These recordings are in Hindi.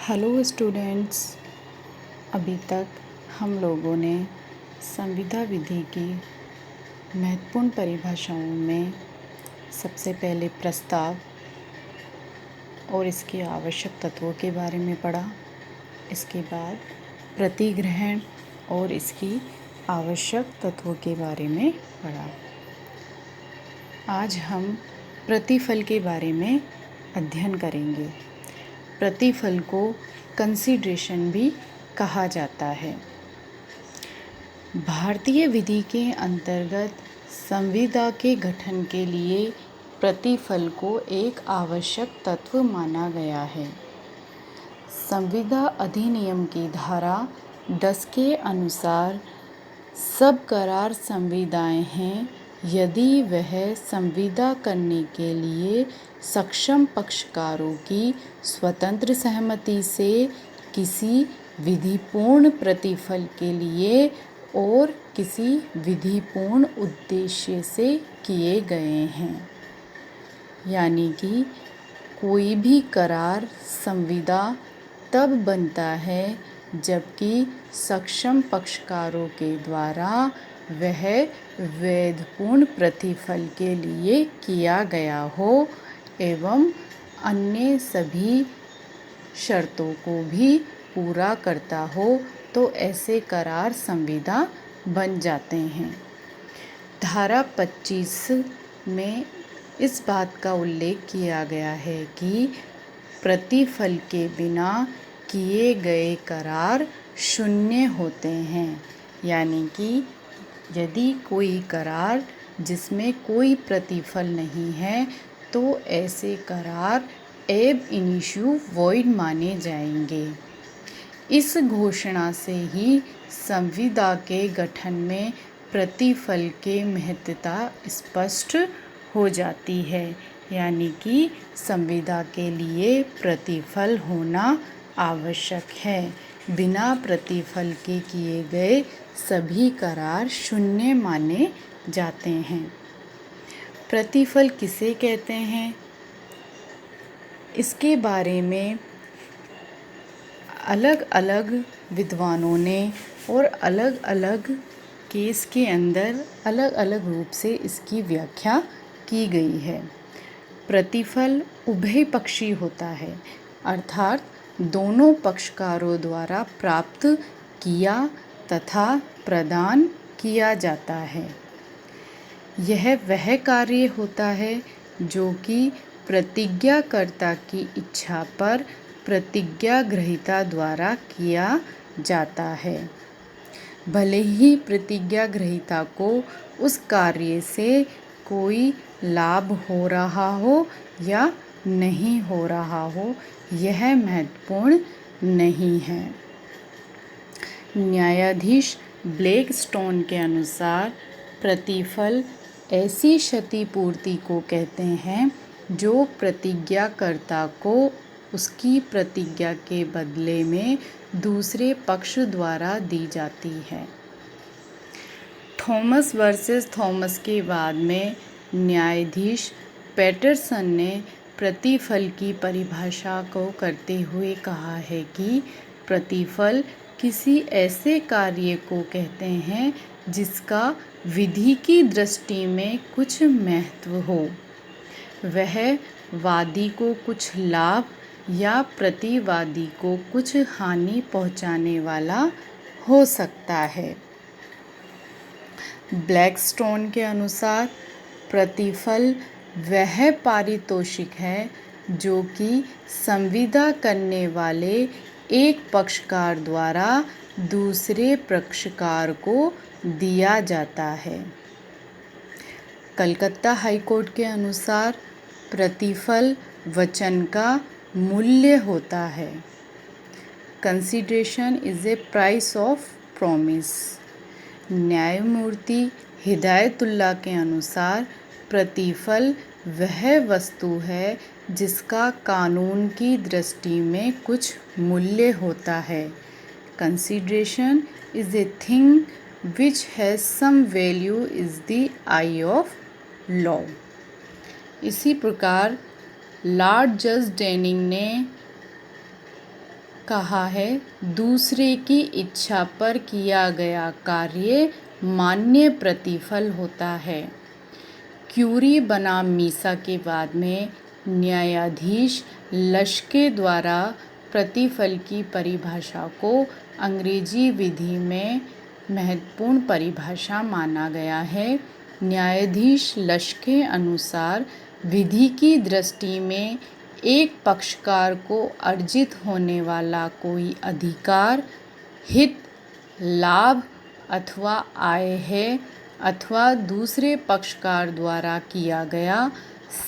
हेलो स्टूडेंट्स, अभी तक हम लोगों ने संविदा विधि की महत्वपूर्ण परिभाषाओं में सबसे पहले प्रस्ताव और इसके आवश्यक तत्वों के बारे में पढ़ा। इसके बाद प्रतिग्रहण और इसकी आवश्यक तत्वों के बारे में पढ़ा। आज हम प्रतिफल के बारे में अध्ययन करेंगे। प्रतिफल को कंसीडरेशन भी कहा जाता है। भारतीय विधि के अंतर्गत संविदा के गठन के लिए प्रतिफल को एक आवश्यक तत्व माना गया है। संविदा अधिनियम की धारा 10 के अनुसार सब करार संविदाएं हैं यदि वह संविदा करने के लिए सक्षम पक्षकारों की स्वतंत्र सहमति से किसी विधिपूर्ण प्रतिफल के लिए और किसी विधिपूर्ण उद्देश्य से किए गए हैं। यानी कि कोई भी करार संविदा तब बनता है जबकि सक्षम पक्षकारों के द्वारा वह वैधपूर्ण प्रतिफल के लिए किया गया हो एवं अन्य सभी शर्तों को भी पूरा करता हो तो ऐसे करार संविदा बन जाते हैं। धारा 25 में इस बात का उल्लेख किया गया है कि प्रतिफल के बिना किए गए करार शून्य होते हैं। यानी कि यदि कोई करार जिसमें कोई प्रतिफल नहीं है तो ऐसे करार एब इनिशियो वॉइड माने जाएंगे। इस घोषणा से ही संविदा के गठन में प्रतिफल के महत्वता स्पष्ट हो जाती है। यानी कि संविदा के लिए प्रतिफल होना आवश्यक है। बिना प्रतिफल के किए गए सभी करार शून्य माने जाते हैं। प्रतिफल किसे कहते हैं, इसके बारे में अलग अलग विद्वानों ने और अलग अलग केस के अंदर अलग अलग रूप से इसकी व्याख्या की गई है। प्रतिफल उभयपक्षी होता है, अर्थात दोनों पक्षकारों द्वारा प्राप्त किया तथा प्रदान किया जाता है। यह वह कार्य होता है जो कि प्रतिज्ञाकर्ता की इच्छा पर प्रतिज्ञा ग्रहीता द्वारा किया जाता है, भले ही प्रतिज्ञा ग्रहीता को उस कार्य से कोई लाभ हो रहा हो या नहीं हो रहा हो, यह महत्वपूर्ण नहीं है। न्यायाधीश ब्लैकस्टोन के अनुसार प्रतिफल ऐसी क्षतिपूर्ति को कहते हैं जो प्रतिज्ञाकर्ता को उसकी प्रतिज्ञा के बदले में दूसरे पक्ष द्वारा दी जाती है। थॉमस वर्सेस थॉमस के बाद में न्यायाधीश पैटरसन ने प्रतिफल की परिभाषा को करते हुए कहा है कि प्रतिफल किसी ऐसे कार्य को कहते हैं जिसका विधि की दृष्टि में कुछ महत्व हो। वह वादी को कुछ लाभ या प्रतिवादी को कुछ हानि पहुंचाने वाला हो सकता है। ब्लैकस्टोन के अनुसार प्रतिफल वह पारितोषिक है जो कि संविदा करने वाले एक पक्षकार द्वारा दूसरे पक्षकार को दिया जाता है। कलकत्ता हाईकोर्ट के अनुसार प्रतिफल वचन का मूल्य होता है। Consideration is A price of promise. न्यायमूर्ति हिदायतुल्लाह के अनुसार प्रतिफल वह वस्तु है जिसका कानून की दृष्टि में कुछ मूल्य होता है। Consideration is a thing which has some value is the eye of law. इसी प्रकार लॉर्ड जज डेनिंग ने कहा है दूसरे की इच्छा पर किया गया कार्य मान्य प्रतिफल होता है। क्यूरी बनाम मीसा के बाद में न्यायाधीश लश्के द्वारा प्रतिफल की परिभाषा को अंग्रेजी विधि में महत्वपूर्ण परिभाषा माना गया है। न्यायाधीश लश्के अनुसार विधि की दृष्टि में एक पक्षकार को अर्जित होने वाला कोई अधिकार, हित, लाभ अथवा आय है अथवा दूसरे पक्षकार द्वारा किया गया,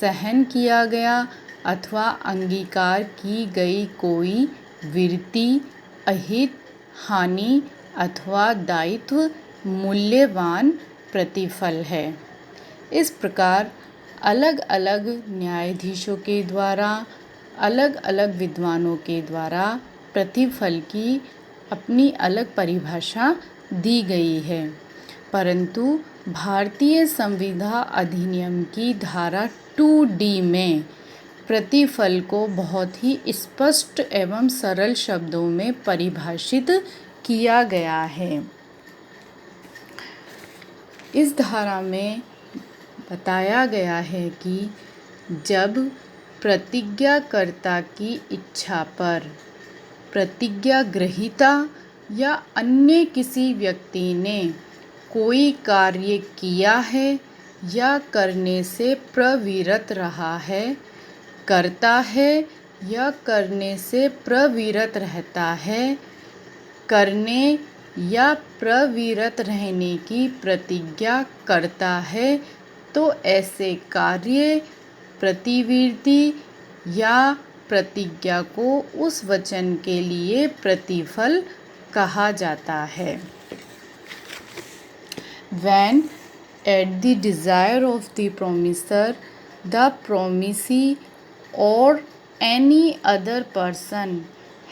सहन किया गया अथवा अंगीकार की गई कोई वृत्ति, अहित, हानि अथवा दायित्व मूल्यवान प्रतिफल है। इस प्रकार अलग अलग न्यायाधीशों के द्वारा, अलग अलग विद्वानों के द्वारा प्रतिफल की अपनी अलग परिभाषा दी गई है, परंतु भारतीय संविदा अधिनियम की धारा 2D में प्रतिफल को बहुत ही स्पष्ट एवं सरल शब्दों में परिभाषित किया गया है। इस धारा में बताया गया है कि जब प्रतिज्ञाकर्ता की इच्छा पर प्रतिज्ञा ग्रहीता या अन्य किसी व्यक्ति ने कोई कार्य किया है या करने से प्रवृत्त रहा है, करता है या करने से प्रवृत्त रहता है, करने या प्रवृत्त रहने की प्रतिज्ञा करता है, तो ऐसे कार्य, प्रतिवृत्ति या प्रतिज्ञा को उस वचन के लिए प्रतिफल कहा जाता है। When at the desire of the promiser, the promisee or any other person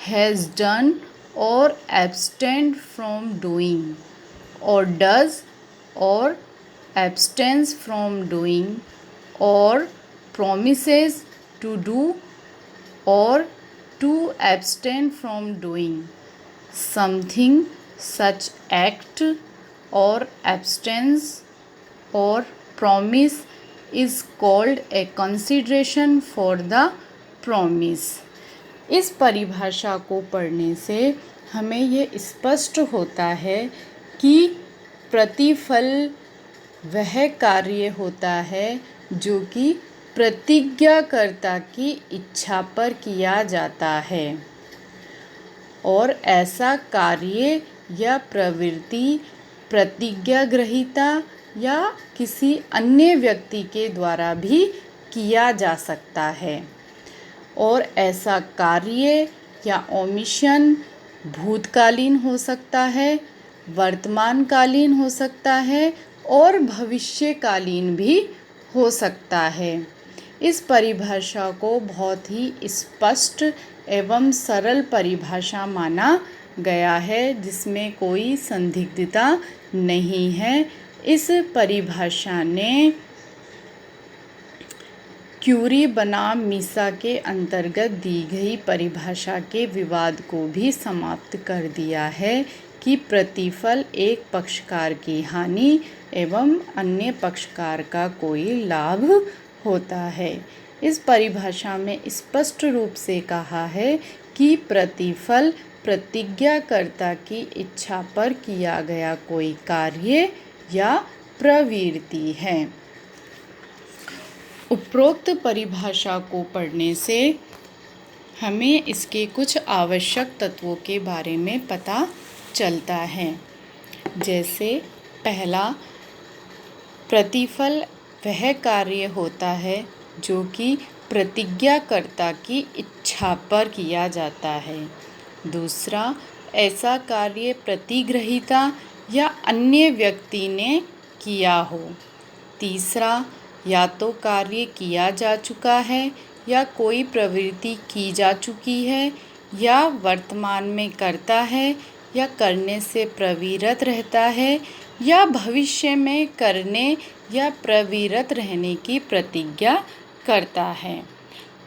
has done or abstained from doing, or does or abstains from doing, or promises to do or to abstain from doing something, such act or abstinence or promise is called a consideration for the promise। इस परिभाषा को पढ़ने से हमें ये स्पष्ट होता है कि प्रतिफल वह कार्य होता है जो कि प्रतिज्ञाकर्ता की इच्छा पर किया जाता है, और ऐसा कार्य या प्रवृत्ति प्रतिज्ञा ग्रहीता या किसी अन्य व्यक्ति के द्वारा भी किया जा सकता है, और ऐसा कार्य या ओमिशन भूतकालीन हो सकता है, वर्तमानकालीन हो सकता है और भविष्यकालीन भी हो सकता है। इस परिभाषा को बहुत ही स्पष्ट एवं सरल परिभाषा माना गया है, जिसमें कोई संदिग्धता नहीं है। इस परिभाषा ने क्यूरी बनाम मीसा के अंतर्गत दी गई परिभाषा के विवाद को भी समाप्त कर दिया है कि प्रतिफल एक पक्षकार की हानि एवं अन्य पक्षकार का कोई लाभ होता है। इस परिभाषा में स्पष्ट रूप से कहा है कि प्रतिफल प्रतिज्ञाकर्ता की इच्छा पर किया गया कोई कार्य या प्रवृत्ति है। उपरोक्त परिभाषा को पढ़ने से हमें इसके कुछ आवश्यक तत्वों के बारे में पता चलता है। जैसे पहला, प्रतिफल वह कार्य होता है जो कि प्रतिज्ञाकर्ता की इच्छा पर किया जाता है। दूसरा, ऐसा कार्य प्रतिग्रहीता या अन्य व्यक्ति ने किया हो। तीसरा, या तो कार्य किया जा चुका है या कोई प्रवृत्ति की जा चुकी है या वर्तमान में करता है या करने से प्रवृत्त रहता है या भविष्य में करने या प्रवृत्त रहने की प्रतिज्ञा करता है।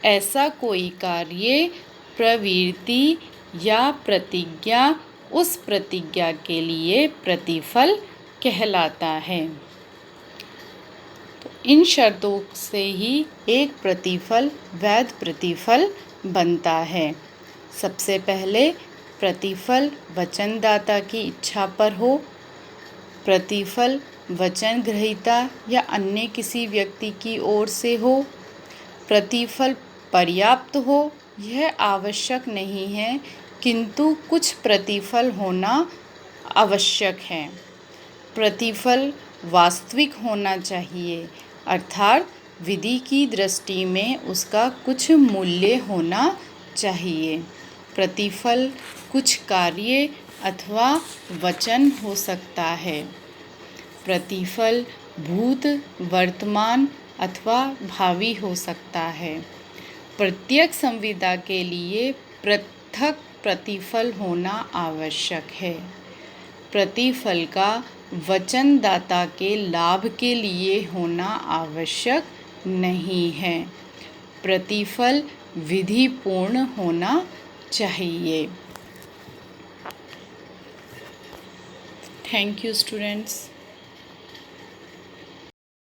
ऐसा कोई कार्य, प्रवृत्ति या प्रतिज्ञा उस प्रतिज्ञा के लिए प्रतिफल कहलाता है। तो इन शर्तों से ही एक प्रतिफल वैध प्रतिफल बनता है। सबसे पहले प्रतिफल वचनदाता की इच्छा पर हो, प्रतिफल वचन ग्रहीता या अन्य किसी व्यक्ति की ओर से हो, प्रतिफल पर्याप्त हो यह आवश्यक नहीं है, किंतु कुछ प्रतिफल होना आवश्यक है। प्रतिफल वास्तविक होना चाहिए, अर्थात विधि की दृष्टि में उसका कुछ मूल्य होना चाहिए। प्रतिफल कुछ कार्य अथवा वचन हो सकता है। प्रतिफल भूत, वर्तमान अथवा भावी हो सकता है। प्रत्येक संविदा के लिए पृथक प्रतिफल होना आवश्यक है। प्रतिफल का वचनदाता के लाभ के लिए होना आवश्यक नहीं है। प्रतिफल विधिपूर्ण होना चाहिए। Thank you students.